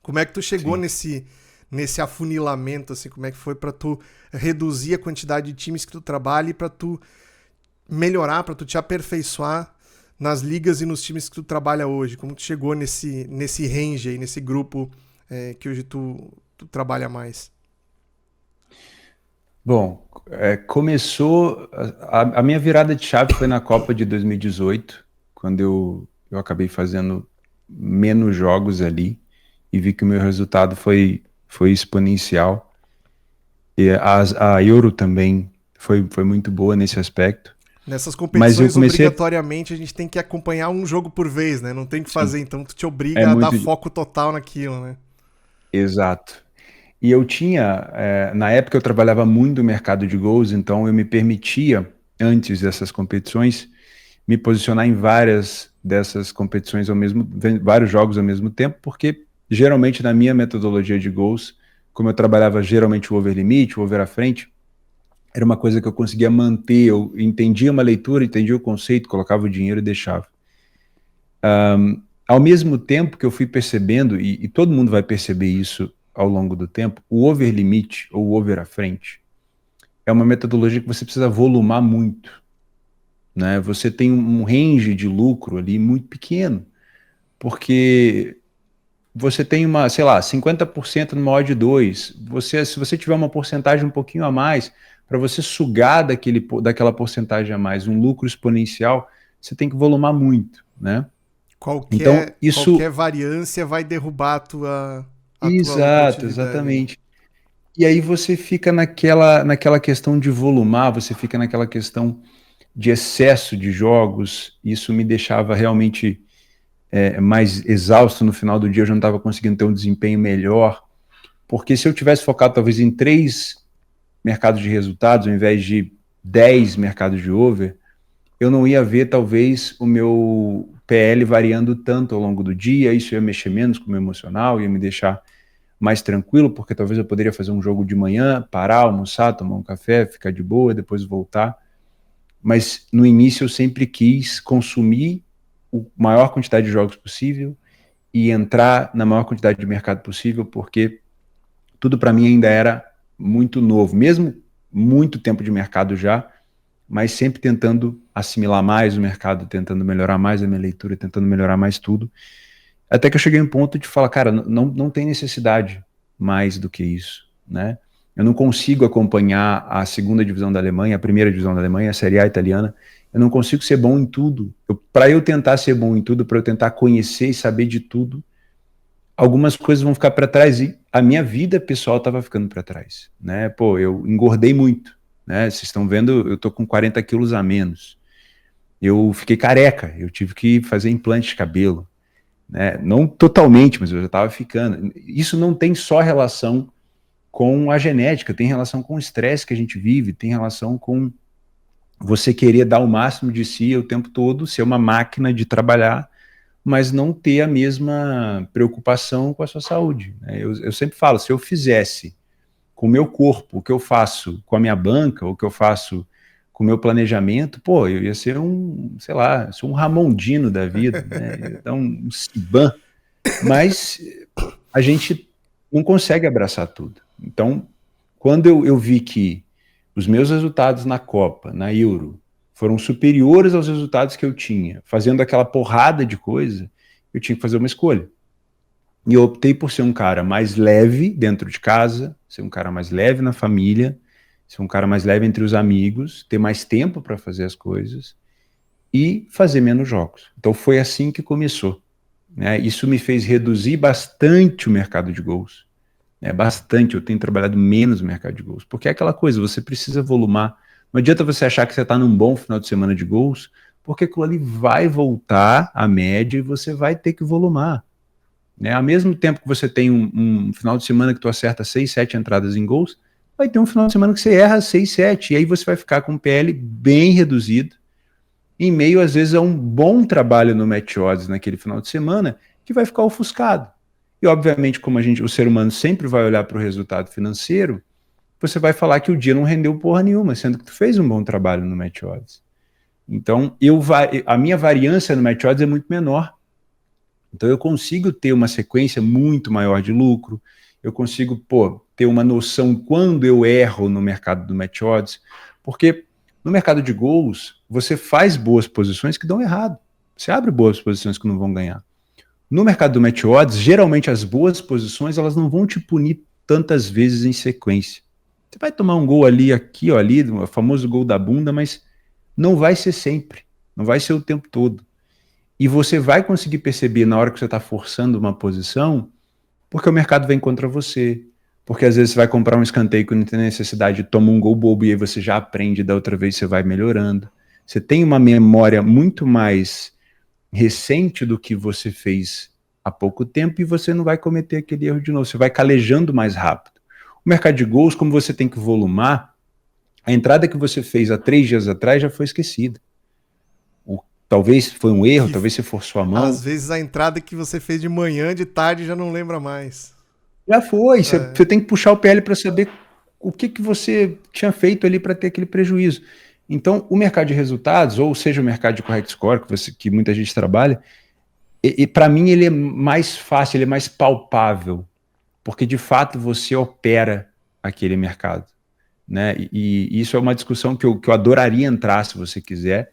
Como é que tu chegou sim. nesse afunilamento, assim, como é que foi pra tu reduzir a quantidade de times que tu trabalha e pra tu melhorar, pra tu te aperfeiçoar nas ligas e nos times que tu trabalha hoje? Como tu chegou nesse range aí, nesse grupo que hoje tu trabalha mais? Bom, começou. A minha virada de chave foi na Copa de 2018, quando eu acabei fazendo menos jogos ali e vi que o meu resultado foi exponencial. E a Euro também foi muito boa nesse aspecto. Nessas Mas eu competições, comecei. obrigatoriamente, a gente tem que acompanhar um jogo por vez, né? Não tem o que Sim, fazer, então tu te é obriga a dar muito. foco total naquilo, né? Exato. E eu tinha, na época eu trabalhava muito no mercado de gols, então eu me permitia, antes dessas competições, me posicionar em várias dessas competições vários jogos ao mesmo tempo, porque geralmente na minha metodologia de gols, como eu trabalhava geralmente o over limite, o over à frente, era uma coisa que eu conseguia manter, eu entendia uma leitura, entendia o conceito, colocava o dinheiro e deixava. Ao mesmo tempo que eu fui percebendo, e todo mundo vai perceber isso ao longo do tempo, o over limite ou o over à frente é uma metodologia que você precisa volumar muito, né? Você tem um range de lucro ali muito pequeno, porque você tem uma, sei lá, 50% numa odd 2. Se você tiver uma porcentagem um pouquinho a mais, para você sugar daquela porcentagem a mais um lucro exponencial, você tem que volumar muito, né? Então, Qualquer isso. variância vai derrubar a tua Exato, lucratividade, né? exatamente. E aí você fica naquela questão de volumar, você fica naquela questão de excesso de jogos. Isso me deixava realmente mais exausto no final do dia, eu já não estava conseguindo ter um desempenho melhor. Porque se eu tivesse focado talvez em 3 mercados de resultados, ao invés de 10 mercados de over, eu não ia ver talvez o meu PL variando tanto ao longo do dia, isso ia mexer menos com o meu emocional, ia me deixar mais tranquilo, porque talvez eu poderia fazer um jogo de manhã, parar, almoçar, tomar um café, ficar de boa, depois voltar. Mas no início eu sempre quis consumir a maior quantidade de jogos possível e entrar na maior quantidade de mercado possível, porque tudo para mim ainda era muito novo, mesmo muito tempo de mercado já, mas sempre tentando assimilar mais o mercado, tentando melhorar mais a minha leitura, tentando melhorar mais tudo. Até que eu cheguei em um ponto de falar, cara, não tem necessidade mais do que isso, né? Eu não consigo acompanhar a segunda divisão da Alemanha, a primeira divisão da Alemanha, a Série A italiana. Eu não consigo ser bom em tudo. Para eu tentar ser bom em tudo, para eu tentar conhecer e saber de tudo, algumas coisas vão ficar para trás e a minha vida pessoal estava ficando para trás, né? Pô, eu engordei muito, né? Vocês estão vendo, eu tô com 40 quilos a menos. Eu fiquei careca, eu tive que fazer implante de cabelo, né? Não totalmente, mas eu já estava ficando. Isso não tem só relação com a genética, tem relação com o estresse que a gente vive, tem relação com você querer dar o máximo de si o tempo todo, ser uma máquina de trabalhar, mas não ter a mesma preocupação com a sua saúde, né? Eu sempre falo, se eu fizesse com o meu corpo o que eu faço com a minha banca, o que eu faço com o meu planejamento, pô, eu ia ser sei lá, sou um Ramondino da vida, né? Eu ia dar um Ciban, mas a gente não consegue abraçar tudo. Então, quando eu vi que os meus resultados na Copa, na Euro, foram superiores aos resultados que eu tinha, fazendo aquela porrada de coisa, eu tinha que fazer uma escolha. E eu optei por ser um cara mais leve dentro de casa, ser um cara mais leve na família, ser um cara mais leve entre os amigos, ter mais tempo para fazer as coisas e fazer menos jogos. Então foi assim que começou, né? Isso me fez reduzir bastante o mercado de gols, né? Bastante. Eu tenho trabalhado menos no mercado de gols, porque é aquela coisa, você precisa volumar. Não adianta você achar que você está num bom final de semana de gols, porque aquilo ali vai voltar à média e você vai ter que volumar, né? Ao mesmo tempo que você tem um final de semana que tu acerta 6, 7 entradas em gols, vai ter um final de semana que você erra 6, 7, e aí você vai ficar com um PL bem reduzido, em meio, às vezes, a um bom trabalho no match odds naquele final de semana, que vai ficar ofuscado. E, obviamente, como o ser humano sempre vai olhar para o resultado financeiro, você vai falar que o dia não rendeu porra nenhuma, sendo que tu fez um bom trabalho no match odds. Então, a minha variância no match odds é muito menor, Então eu consigo ter uma sequência muito maior de lucro, eu consigo, ter uma noção quando eu erro no mercado do match odds, porque no mercado de gols, você faz boas posições que dão errado. Você abre boas posições que não vão ganhar. No mercado do match odds, geralmente as boas posições, elas não vão te punir tantas vezes em sequência. Você vai tomar um gol ali, aqui, ó, ali, o famoso gol da bunda, mas não vai ser sempre, não vai ser o tempo todo. E você vai conseguir perceber na hora que você está forçando uma posição, porque o mercado vem contra você, porque às vezes você vai comprar um escanteio que não tem necessidade, toma um gol bobo e aí você já aprende, da outra vez você vai melhorando. Você tem uma memória muito mais recente do que você fez há pouco tempo e você não vai cometer aquele erro de novo, você vai calejando mais rápido. O mercado de gols, como você tem que volumar, a entrada que você fez há 3 dias atrás já foi esquecida. Talvez foi um erro, talvez você forçou a mão. Às vezes a entrada que você fez de manhã, de tarde, já não lembra mais. Já foi, você tem que puxar o PL para saber o que você tinha feito ali para ter aquele prejuízo. Então, o mercado de resultados, ou seja, o mercado de correct score, que muita gente trabalha, e para mim ele é mais fácil, ele é mais palpável, porque de fato você opera aquele mercado, né? E isso é uma discussão que eu adoraria entrar, se você quiser,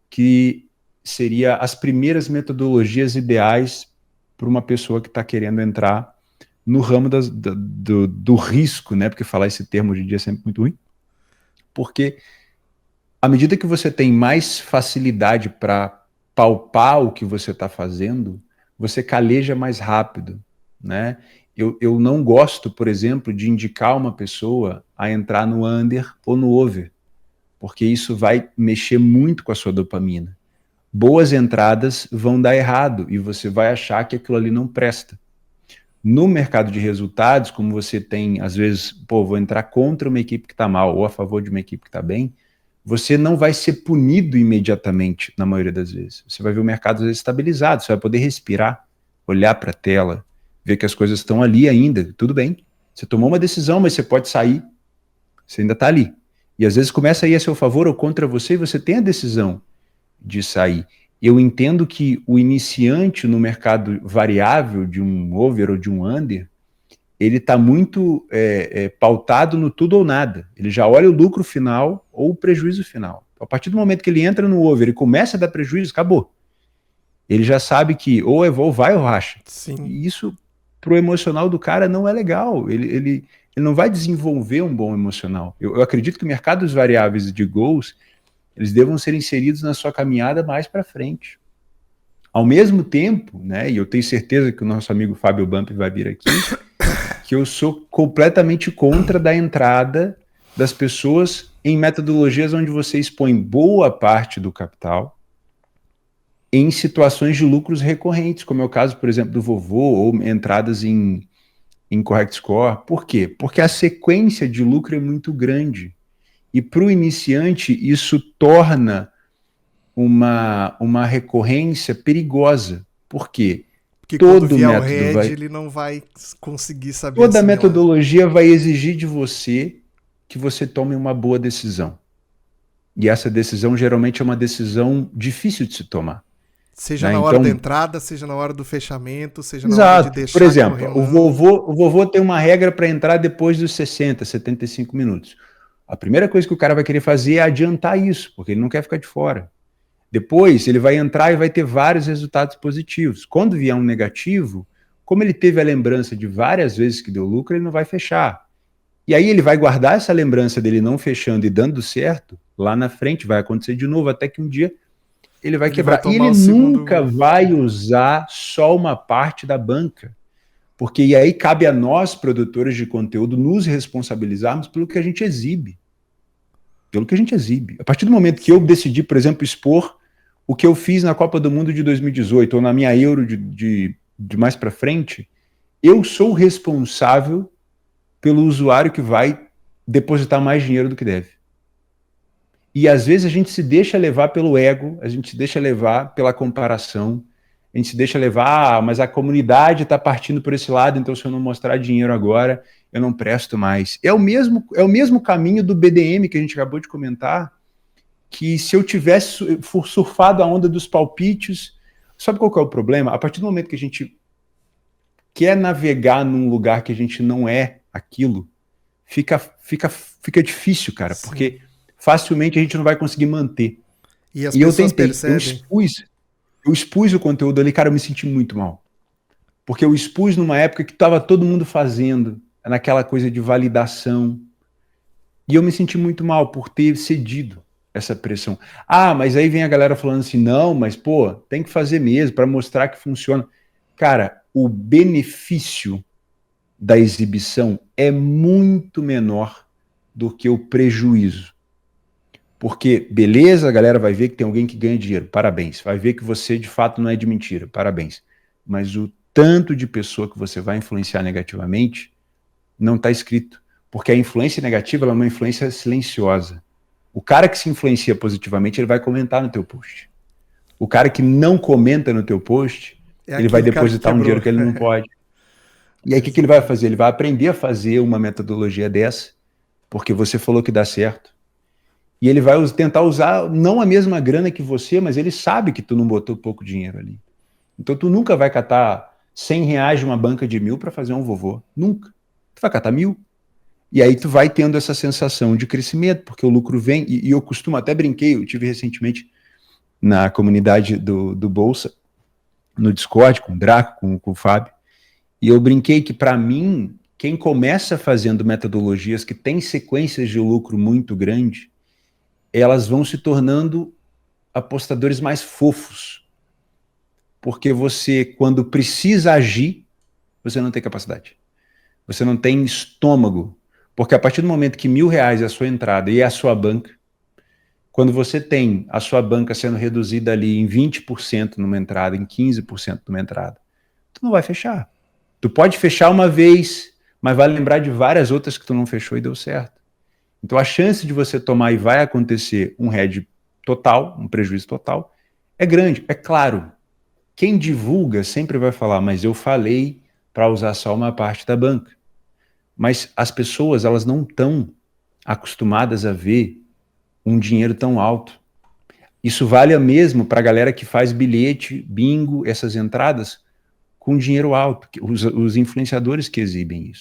que seria as primeiras metodologias ideais para uma pessoa que está querendo entrar no ramo do risco, né? Porque falar esse termo hoje em dia é sempre muito ruim, porque à medida que você tem mais facilidade para palpar o que você está fazendo, você caleja mais rápido, né? Eu não gosto, por exemplo, de indicar uma pessoa a entrar no under ou no over, porque isso vai mexer muito com a sua dopamina. Boas entradas vão dar errado e você vai achar que aquilo ali não presta. No mercado de resultados, como você tem, às vezes, vou entrar contra uma equipe que está mal ou a favor de uma equipe que está bem, você não vai ser punido imediatamente, na maioria das vezes. Você vai ver o mercado às vezes estabilizado, você vai poder respirar, olhar para a tela, ver que as coisas estão ali ainda, tudo bem. Você tomou uma decisão, mas você pode sair, você ainda está ali. E às vezes começa a ir a seu favor ou contra você e você tem a decisão de sair. Eu entendo que o iniciante no mercado variável de um over ou de um under, ele está muito pautado no tudo ou nada. Ele já olha o lucro final ou o prejuízo final. A partir do momento que ele entra no over e começa a dar prejuízo, acabou. Ele já sabe que ou vai ou racha. Sim. E isso, pro emocional do cara, não é legal. Ele não vai desenvolver um bom emocional. Eu acredito que mercados variáveis de gols, eles devam ser inseridos na sua caminhada mais para frente. Ao mesmo tempo, né, e eu tenho certeza que o nosso amigo Fábio Bump vai vir aqui, que eu sou completamente contra da entrada das pessoas em metodologias onde você expõe boa parte do capital em situações de lucros recorrentes, como é o caso, por exemplo, do Vovô, ou entradas em correct score. Por quê? Porque a sequência de lucro é muito grande. E para o iniciante, isso torna uma recorrência perigosa. Por quê? Porque todo quando vier o método red, ele não vai conseguir saber toda a assimilar. metodologia vai exigir de você que você tome uma boa decisão. E essa decisão geralmente é uma decisão difícil de se tomar. Seja né? na hora Então, da entrada, seja na hora do fechamento, seja na exato. hora de deixar. Por exemplo, o vovô tem uma regra para entrar depois dos 60, 75 minutos. A primeira coisa que o cara vai querer fazer é adiantar isso, porque ele não quer ficar de fora. Depois, ele vai entrar e vai ter vários resultados positivos. Quando vier um negativo, como ele teve a lembrança de várias vezes que deu lucro, ele não vai fechar. E aí ele vai guardar essa lembrança dele não fechando e dando certo, lá na frente vai acontecer de novo, até que um dia ele vai quebrar. E ele nunca vai usar só uma parte da banca. Porque e aí cabe a nós, produtores de conteúdo, nos responsabilizarmos pelo que a gente exibe. Pelo que a gente exibe. A partir do momento que eu decidi, por exemplo, expor o que eu fiz na Copa do Mundo de 2018 ou na minha Euro de mais para frente, eu sou responsável pelo usuário que vai depositar mais dinheiro do que deve. E às vezes a gente se deixa levar pelo ego, a gente se deixa levar pela comparação, a gente se deixa levar, mas a comunidade está partindo por esse lado, então se eu não mostrar dinheiro agora, eu não presto mais. É o mesmo caminho do BDM que a gente acabou de comentar, que se eu tivesse surfado a onda dos palpites, Sabe qual que é o problema? A partir do momento que a gente quer navegar num lugar que a gente não é aquilo, fica difícil, cara, Sim. porque facilmente a gente não vai conseguir manter. E as E eu pessoas tentei, percebem. eu expus o conteúdo ali, cara, eu me senti muito mal. Porque eu expus numa época que estava todo mundo fazendo, naquela coisa de validação. E eu me senti muito mal por ter cedido essa pressão. Ah, mas aí vem a galera falando assim, não, mas pô, tem que fazer mesmo para mostrar que funciona. Cara, o benefício da exibição é muito menor do que o prejuízo. Porque, beleza, a galera vai ver que tem alguém que ganha dinheiro, parabéns. Vai ver que você, de fato, não é de mentira, parabéns. Mas o tanto de pessoa que você vai influenciar negativamente não está escrito. Porque a influência negativa ela é uma influência silenciosa. O cara que se influencia positivamente, ele vai comentar no teu post. O cara que não comenta no teu post, ele vai depositar um dinheiro que ele não pode. E aí o que ele vai fazer? Ele vai aprender a fazer uma metodologia dessa, porque você falou que dá certo. E ele vai tentar usar não a mesma grana que você, mas ele sabe que tu não botou pouco dinheiro ali. Então tu nunca vai catar R$100 de uma banca de 1.000 para fazer um vovô. Nunca. Tu vai catar 1.000. E aí tu vai tendo essa sensação de crescimento, porque o lucro vem, e eu costumo, até brinquei, eu tive recentemente na comunidade do Bolsa, no Discord, com o Draco, com o Fábio, e eu brinquei que para mim, quem começa fazendo metodologias que têm sequências de lucro muito grande, elas vão se tornando apostadores mais fofos. Porque você, quando precisa agir, você não tem capacidade. Você não tem estômago. Porque a partir do momento que R$1.000 é a sua entrada e é a sua banca, quando você tem a sua banca sendo reduzida ali em 20% numa entrada, em 15% numa entrada, tu não vai fechar. Tu pode fechar uma vez, mas vai lembrar de várias outras que tu não fechou e deu certo. Então a chance de você tomar e vai acontecer um head total, um prejuízo total, é grande. É claro, quem divulga sempre vai falar, mas eu falei para usar só uma parte da banca. Mas as pessoas, elas não estão acostumadas a ver um dinheiro tão alto. Isso vale mesmo para a galera que faz bilhete, bingo, essas entradas com dinheiro alto, os influenciadores que exibem isso.